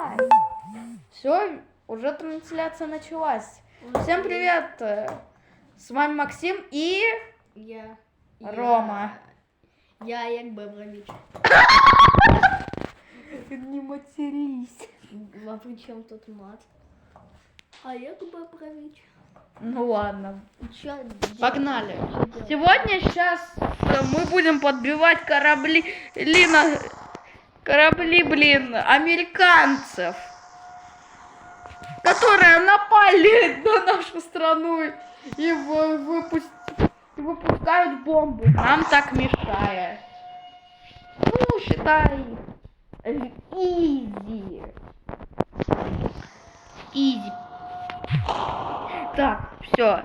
давай. Все, уже трансляция началась. Всем привет. С вами Максим и Рома. Я як Бебрович. Не матерись. А при чем тут мат? А як Бебрович. Ну ладно. Чё Погнали. делать? Сегодня сейчас мы будем подбивать корабли, американцев, которые напали на нашу страну и выпускают бомбу. Нам так мешает. Ну, считай, изи. Так, все.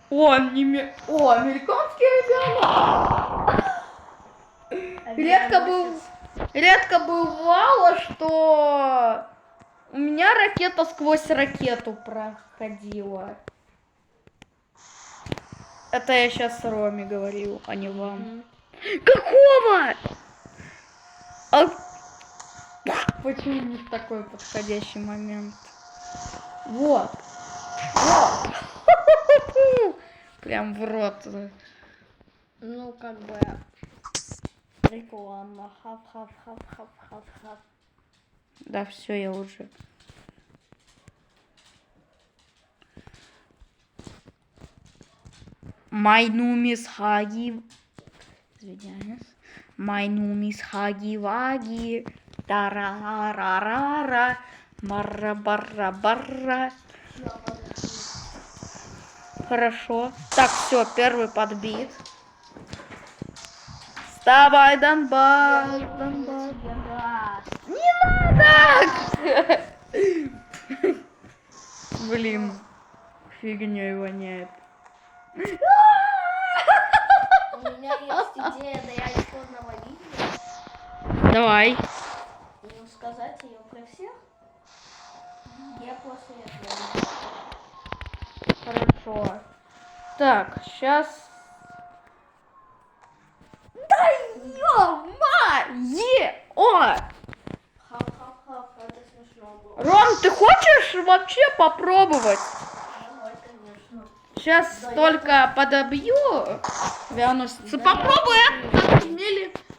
О, американские ребята. Редко бывало, что у меня ракета сквозь ракету проходила. Это я сейчас Роме говорил, а не вам. Какого? Почему не в такой подходящий момент? Вот. Прям в рот. Ну, как бы реклама. Хав. Да, все, я уже. My name is Хаги. Извиняюсь. My name is Хаги Ваги. Тарарарара. Барра. Хорошо. Так, все, первый подбит. Вставай, Донбасс. Не надо! Блин, фигней воняет. У меня есть идея для исходного видео. Давай. Ну, сказать ее про всех. Я после этого. Хорошо. Так, сейчас. Да ё-ма-е-о! Хав, это смешно было. Ром, ты хочешь вообще попробовать? Давай, конечно. Сейчас Да, только подобью авианосцы. Попробуй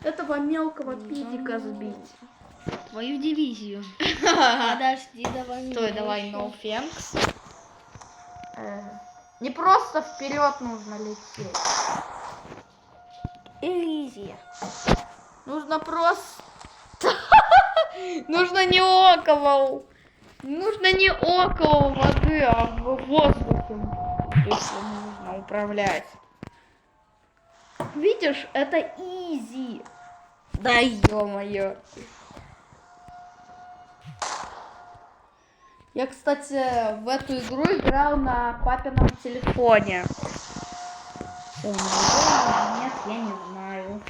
этого мелкого пидика сбить. Твою дивизию. Подожди, давай. Стой, давай, no thanks. Не просто вперед нужно лететь. Элизия. Нужно просто... Нужно не около воды, а в воздухе, если нужно управлять. Видишь, это изи. Да ё-моё. Я, кстати, в эту игру играл на папином телефоне. Он живой? Нет, я не знаю.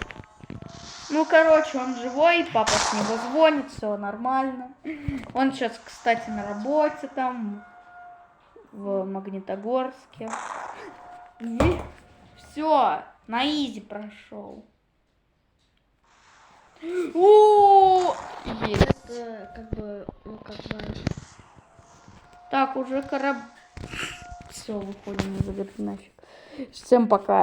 Ну, короче, он живой, папа с него звонит, все нормально. Он сейчас, кстати, на работе там, в Магнитогорске. И все, на изи прошел. Есть. Это как бы. Так, уже Все, выходим из игры нафиг. Всем пока.